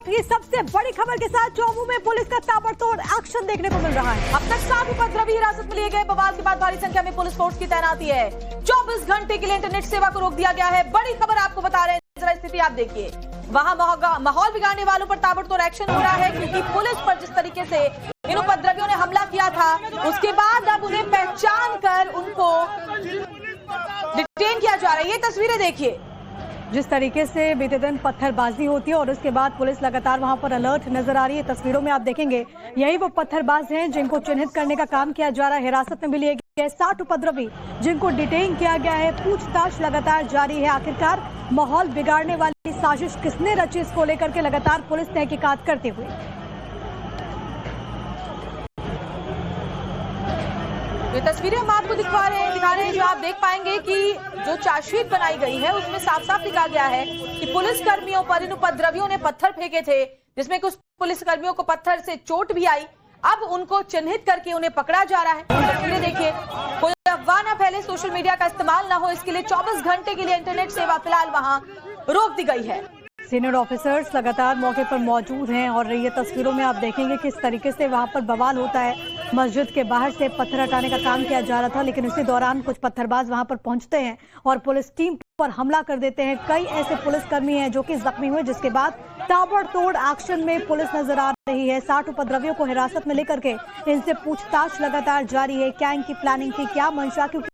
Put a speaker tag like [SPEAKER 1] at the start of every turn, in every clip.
[SPEAKER 1] ये सबसे बड़ी खबर के साथ चौमू में पुलिस का ताबड़तोड़ एक्शन देखने को मिल रहा है।
[SPEAKER 2] अब तक 7 उपद्रवी हिरासत में लिए गए। बवाल के बाद भारी संख्या में पुलिस फोर्स की तैनाती है। 24 घंटे के लिए इंटरनेट सेवा को रोक दिया गया है। बड़ी खबर आपको बता रहे हैं, जरा स्थिति आप देखिए। वहां माहौल बिगाड़ने वालों पर ताबड़तोड़ एक्शन हो रहा है, क्योंकि पुलिस पर जिस तरीके से इन उपद्रवियों ने हमला किया था, उसके बाद अब उन्हें पहचान कर उनको डिटेन किया जा रहा है। ये तस्वीरें देखिए,
[SPEAKER 1] जिस तरीके से बीते दिन पत्थरबाजी होती है और उसके बाद पुलिस लगातार वहां पर अलर्ट नजर आ रही है। तस्वीरों में आप देखेंगे यही वो पत्थरबाज हैं जिनको चिन्हित करने का काम किया जा रहा है। हिरासत में भी लिए गए 60 उपद्रवी जिनको डिटेन किया गया है। पूछताछ लगातार जारी है। आखिरकार माहौल बिगाड़ने वाली साजिश किसने रची, इसको लेकर के लगातार पुलिस तहकीकात करते हुए।
[SPEAKER 2] ये तस्वीरें हम आपको दिखा रहे हैं जो आप देख पाएंगे कि जो चार्जशीट बनाई गई है उसमें साफ साफ लिखा गया है कि पुलिस कर्मियों पर इन उपद्रवियों ने पत्थर फेंके थे, जिसमें कुछ पुलिस कर्मियों को पत्थर से चोट भी आई। अब उनको चिन्हित करके उन्हें पकड़ा जा रहा है। तस्वीरें देखिए, कोई अफवाह न फैले, सोशल मीडिया का इस्तेमाल न हो, इसके लिए 24 घंटे के लिए इंटरनेट सेवा फिलहाल वहां रोक दी गई है।
[SPEAKER 1] सीनियर ऑफिसर्स लगातार मौके पर मौजूद हैं और ये तस्वीरों में आप देखेंगे किस तरीके से वहां पर बवाल होता है। मस्जिद के बाहर से पत्थर हटाने का काम किया जा रहा था, लेकिन उसी दौरान कुछ पत्थरबाज वहां पर पहुंचते हैं और पुलिस टीम पर हमला कर देते हैं। कई ऐसे पुलिसकर्मी हैं जो कि जख्मी हुए, जिसके बाद ताबड़तोड़ एक्शन में पुलिस नजर आ रही है। 60 उपद्रवियों को हिरासत में लेकर के इनसे पूछताछ लगातार जारी है। क्या इनकी प्लानिंग थी, क्या मंशा, क्योंकि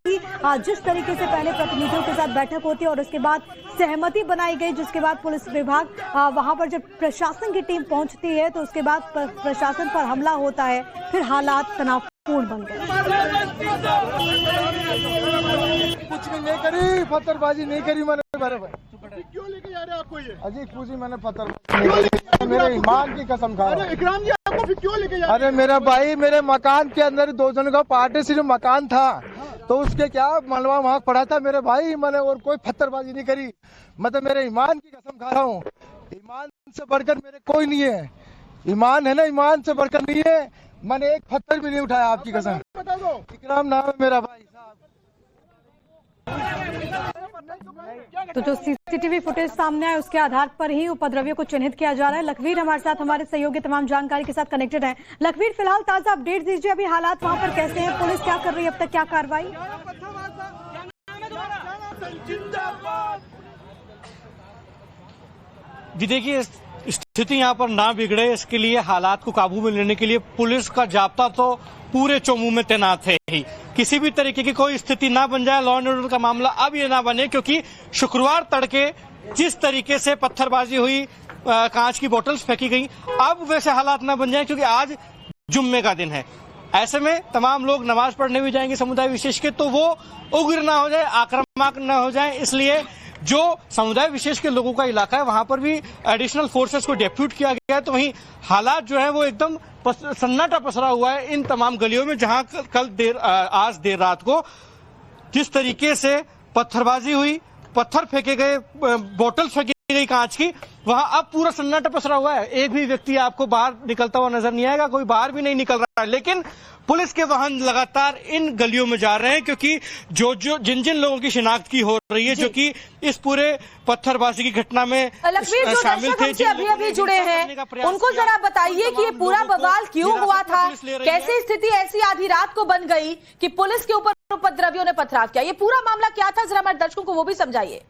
[SPEAKER 1] जिस तरीके से पहले प्रतिनिधियों के साथ बैठक होती है और उसके बाद सहमति बनाई गई, जिसके बाद पुलिस विभाग वहां पर जब प्रशासन की टीम पहुंचती है तो उसके बाद प्रशासन पर हमला होता है। फिर हालात तनावपूर्ण बन गए।
[SPEAKER 3] कुछ भी नहीं करी, पत्थरबाजी नहीं करी मैंने। क्यों लेके जा रहे आपको ये? अजी पूछी मैंने पत्थरबाजी, मेरे ईमान की कसम खा रहा हूं। इकराम जी आपको फिर क्यों लेके जा रहे? अरे मेरा भाई, मेरे मकान के अंदर 2 जनों का पार्टी से जो मकान था तो उसके क्या मलबा वहाँ पड़ा था मेरे भाई। मैंने और कोई पत्थरबाजी नहीं करी, मतलब मेरे ईमान की कसम खा रहा हूँ। ईमान से बढ़कर मेरे कोई नहीं है। ईमान है ना, ईमान से बढ़कर नहीं है। मैंने एक पत्थर भी नहीं उठाया, आपकी कसम। बता दो, इकराम नाम है मेरा भाई साहब।
[SPEAKER 1] तो जो सीसीटीवी फुटेज सामने आए उसके आधार पर ही उपद्रवियों को चिन्हित किया जा रहा है। लखवीर हमारे साथ, हमारे सहयोगी तमाम जानकारी के साथ कनेक्टेड है। लखवीर, फिलहाल ताजा अपडेट दीजिए, अभी हालात वहां पर कैसे हैं, पुलिस क्या कर रही है, अब तक क्या कार्रवाई?
[SPEAKER 4] जी देखिए, स्थिति यहाँ पर ना बिगड़े, इसके लिए हालात को काबू में लेने के लिए पुलिस का जाब्ता तो पूरे चौमू में तैनात है ही। किसी भी तरीके की कोई स्थिति ना बन जाए, लॉ एंड ऑर्डर का मामला अब ये ना बने, क्योंकि शुक्रवार तड़के जिस तरीके से पत्थरबाजी हुई, कांच की बोतल्स फेंकी गई, अब वैसे हालात ना बन जाए, क्योंकि आज जुम्मे का दिन है। ऐसे में तमाम लोग नमाज पढ़ने भी जाएंगे समुदाय विशेष के, तो वो उग्र ना हो जाए, आक्रामक ना हो जाए, इसलिए जो समुदाय विशेष के लोगों का इलाका है वहां पर भी एडिशनल फोर्सेस को डेप्यूट किया गया है। तो वहीं हालात जो है वो एकदम सन्नाटा पसरा हुआ है इन तमाम गलियों में, जहां आज देर रात को जिस तरीके से पत्थरबाजी हुई, पत्थर फेंके गए, बोतल फेंकी गई कांच की, वहां अब पूरा सन्नाटा पसरा हुआ है। एक भी व्यक्ति आपको बाहर निकलता हुआ नजर नहीं आएगा, कोई बाहर भी नहीं निकल रहा है। लेकिन पुलिस के वाहन लगातार इन गलियों में जा रहे हैं, क्योंकि जिन लोगों की शिनाख्त की हो रही है, जो कि इस पूरे पत्थरबाजी की घटना में शामिल थे,
[SPEAKER 2] अभी जुड़े हैं, उनको जरा बताइए कि ये पूरा बवाल क्यों हुआ था, कैसे स्थिति ऐसी आधी रात को बन गई कि पुलिस के ऊपर उपद्रवियों ने पथराव किया। ये पूरा मामला क्या था, जरा हमारे दर्शकों को वो भी समझाइए।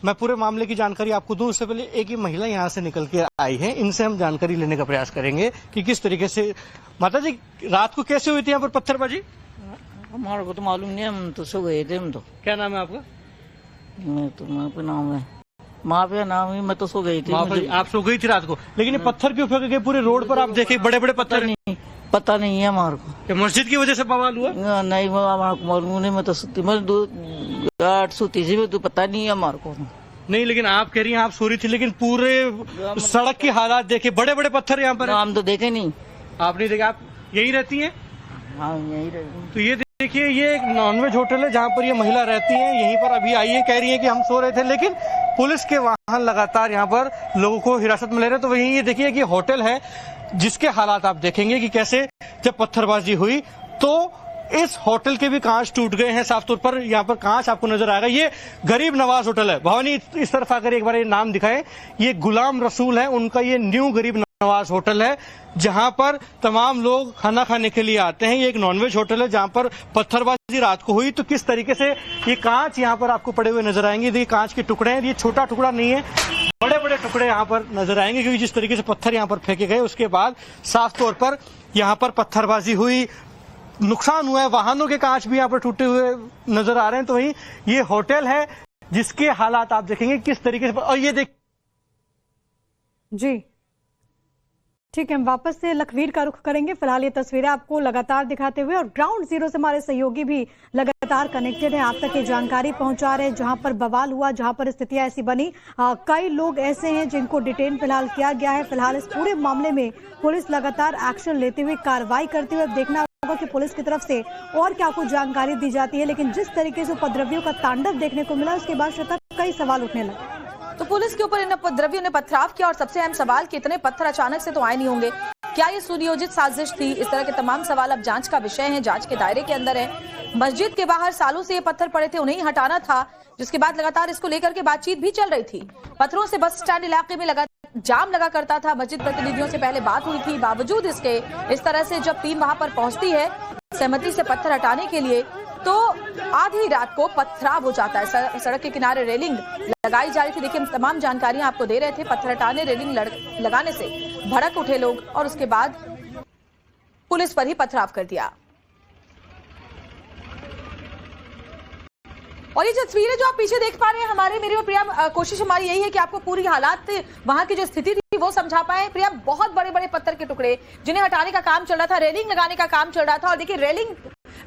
[SPEAKER 4] मैं पूरे मामले की जानकारी आपको दूं, उससे पहले एक ही महिला यहां से निकल के आई है, इनसे हम जानकारी लेने का प्रयास करेंगे कि किस तरीके से। माता जी, रात को कैसे हुई थी यहाँ पर पत्थरबाजी?
[SPEAKER 5] हमारे को तो मालूम नहीं, हम तो सो गए थे। हम तो,
[SPEAKER 4] क्या नाम है आपका?
[SPEAKER 5] माँ पे नाम है, माँ पे नाम है, मैं तो सो गई थी।
[SPEAKER 4] आप सो गई थी रात को, लेकिन ये पत्थर क्यों फेंके गए पूरे रोड पर? आप देखे बड़े बड़े पत्थर।
[SPEAKER 5] नहीं, पता नहीं है हमारे को।
[SPEAKER 4] मस्जिद की वजह से बवाल हुआ?
[SPEAKER 5] नहीं, हमारे को मालूम नहीं, मैं तो सोती, मैं 8 सोती थी, तो पता नहीं है हमारे को।
[SPEAKER 4] नहीं, लेकिन आप कह रही हैं आप सो रही थी, लेकिन पूरे सड़क की हालात देखे, बड़े बड़े पत्थर यहाँ पर।
[SPEAKER 5] हम तो देखे नहीं।
[SPEAKER 4] आप नहीं देखे? आप यही रहती हैं?
[SPEAKER 5] हाँ, यही रहती।
[SPEAKER 4] तो ये देखिए, ये एक नॉनवेज होटल है जहाँ पर ये महिला रहती है, यहीं पर अभी आई है, कह रही है कि हम सो रहे थे, लेकिन पुलिस के वाहन लगातार यहाँ पर लोगों को हिरासत में ले रहे हैं। तो वहीं ये देखिए कि होटल है, जिसके हालात आप देखेंगे कि कैसे जब पत्थरबाजी हुई तो इस होटल के भी कांच टूट गए हैं साफ तौर पर। यहाँ पर कांच आपको नजर आएगा। ये गरीब नवाज होटल है। भवानी इस तरफ अगर एक बार ये नाम दिखाए, ये गुलाम रसूल है, उनका ये न्यू गरीब नवाज होटल है, जहां पर तमाम लोग खाना खाने के लिए आते हैं। ये एक नॉनवेज होटल है जहां पर पत्थरबाजी रात को हुई। तो किस तरीके से ये कांच यहाँ पर आपको पड़े हुए नजर आएंगे। ये कांच के टुकड़े हैं, ये छोटा टुकड़ा नहीं है, बड़े बड़े टुकड़े यहाँ पर नजर आएंगे, क्योंकि जिस तरीके से पत्थर यहाँ पर फेंके गए उसके बाद साफ तौर पर यहाँ पर पत्थरबाजी हुई, नुकसान हुआ है। वाहनों के कांच भी यहाँ पर टूटे हुए नजर आ रहे हैं। तो वहीं ये होटल है जिसके हालात आप देखेंगे किस तरीके से। और ये देख
[SPEAKER 1] जी ठीक है, हम वापस से लखवीर का रुख करेंगे। फिलहाल ये तस्वीरें आपको लगातार दिखाते हुए, और ग्राउंड जीरो से हमारे सहयोगी भी लगातार कनेक्टेड हैं, आप तक ये जानकारी पहुंचा रहे हैं। जहां पर बवाल हुआ, जहां पर स्थितियां ऐसी बनी, कई लोग ऐसे हैं जिनको डिटेन फिलहाल किया गया है। फिलहाल इस पूरे मामले में पुलिस लगातार एक्शन लेते हुए, कार्रवाई करते हुए, अब देखना होगा कि पुलिस की तरफ से और क्या कुछ जानकारी दी जाती है। लेकिन जिस तरीके से उपद्रवियों का तांडव देखने को मिला, उसके बाद श्वेता कई सवाल उठने लगे।
[SPEAKER 2] तो पुलिस के ऊपर इन उपद्रवियों ने पथराव किया, और सबसे अहम सवाल कि इतने पत्थर अचानक से तो आए नहीं होंगे, क्या ये सुनियोजित साजिश थी? इस तरह के तमाम सवाल अब जांच का विषय हैं, जांच के दायरे के अंदर है। मस्जिद के बाहर सालों से ये पत्थर पड़े थे, उन्हें हटाना था, जिसके बाद लगातार इसको लेकर के बातचीत भी चल रही थी। पत्थरों से बस स्टैंड इलाके में जाम लगा करता था। मस्जिद प्रतिनिधियों से पहले बात हुई थी, बावजूद इसके इस तरह से जब टीम वहां पर पहुंचती है सहमति से पत्थर हटाने के लिए, तो आधी रात को पथराव हो जाता है। सड़क के किनारे रेलिंग लगाई जा रही थी। देखिए, हम तमाम जानकारियां आपको दे रहे थे। पत्थर हटाने, रेलिंग लगाने से भड़क उठे लोग, और उसके बाद पुलिस पर ही पथराव कर दिया। और ये जो तस्वीरें जो आप पीछे देख पा रहे हैं हमारे, मेरी और प्रिया, कोशिश हमारी यही है कि आपको पूरी हालात वहां की जो स्थिति थी वो समझा पाए। प्रिया, बहुत बड़े बड़े पत्थर के टुकड़े जिन्हें हटाने का काम चल रहा था, रेलिंग लगाने का काम चल रहा था, और देखिए रेलिंग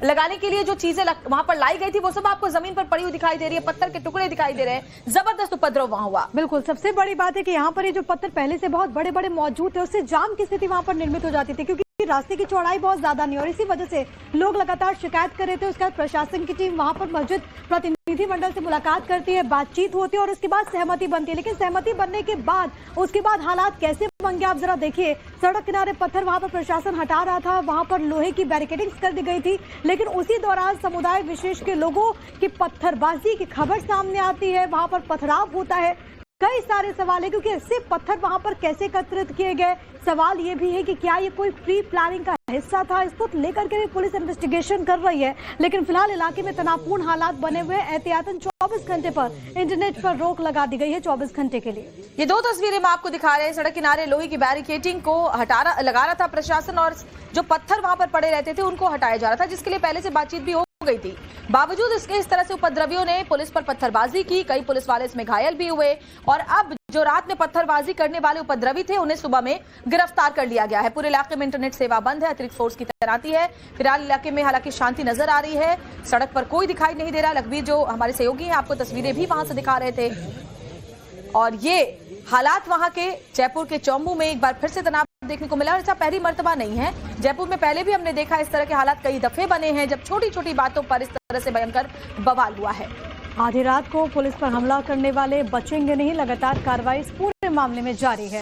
[SPEAKER 2] लगाने के लिए जो चीजें वहां पर लाई गई थी वो सब आपको जमीन पर पड़ी हुई दिखाई दे रही है, पत्थर के टुकड़े दिखाई दे रहे हैं। जबरदस्त उपद्रव वहां हुआ।
[SPEAKER 1] बिल्कुल, सबसे बड़ी बात है कि यहाँ पर ये जो पत्थर पहले से बहुत बड़े बड़े मौजूद थे, उससे जाम की स्थिति वहां पर निर्मित हो जाती थी, क्योंकि रास्ते की चौड़ाई बहुत ज्यादा नहीं, और इसी वजह से लोग लगातार शिकायत कर रहे थे। उसके बाद प्रशासन की टीम वहां पर मस्जिद प्रतिनिधि मंडल से मुलाकात करती है, बातचीत होती है, और उसके बाद सहमति बनती है। लेकिन सहमति बनने के बाद उसके बाद हालात कैसे बन गए आप जरा देखिए। सड़क किनारे पत्थर वहां पर प्रशासन हटा रहा था, वहां पर लोहे की बैरिकेडिंग कर दी गई थी, लेकिन उसी दौरान समुदाय विशेष के लोगों की पत्थरबाजी की खबर सामने आती है, वहां पर पथराव होता है। कई सारे सवाल है, क्योंकि ऐसे पत्थर वहां पर कैसे एकत्रित किए गए। सवाल ये भी है कि क्या ये कोई प्री प्लानिंग का हिस्सा था, इसको लेकर के भी पुलिस इन्वेस्टिगेशन कर रही है। लेकिन फिलहाल इलाके में तनावपूर्ण हालात बने हुए हैं। एहतियातन 24 घंटे पर इंटरनेट पर रोक लगा दी गई है, 24 घंटे के लिए।
[SPEAKER 2] ये दो तस्वीरें मैं आपको दिखा रहे हैं। सड़क किनारे लोहे की बैरिकेडिंग को लगा रहा था प्रशासन, और जो पत्थर वहां पर पड़े रहते थे उनको हटाया जा रहा था, जिसके लिए पहले से बातचीत भी हो गई थी। बावजूद इसके इस तरह से उपद्रवियों ने पुलिस पर पत्थरबाजी की, कई पुलिस वाले इसमें घायल भी हुए, और अब जो रात में पत्थरबाजी करने वाले उपद्रवी थे उन्हें सुबह में गिरफ्तार कर लिया गया है। पूरे इलाके में इंटरनेट सेवा बंद है, अतिरिक्त फोर्स की तैनाती है। फिलहाल इलाके में हालांकि शांति नजर आ रही है, सड़क पर कोई दिखाई नहीं दे रहा। लखवीर जो हमारे सहयोगी हैं आपको तस्वीरें भी वहां से दिखा रहे थे, और ये हालात वहां के जयपुर के चौमू में एक बार फिर से तनाव देखने को मिला। और ऐसा पहली मर्तबा नहीं है, जयपुर में पहले भी हमने देखा इस तरह के हालात कई दफे बने हैं, जब छोटी छोटी बातों पर इस तरह से भयंकर बवाल हुआ है।
[SPEAKER 1] आधी रात को पुलिस पर हमला करने वाले बचेंगे नहीं, लगातार कार्रवाई इस पूरे मामले में जारी है।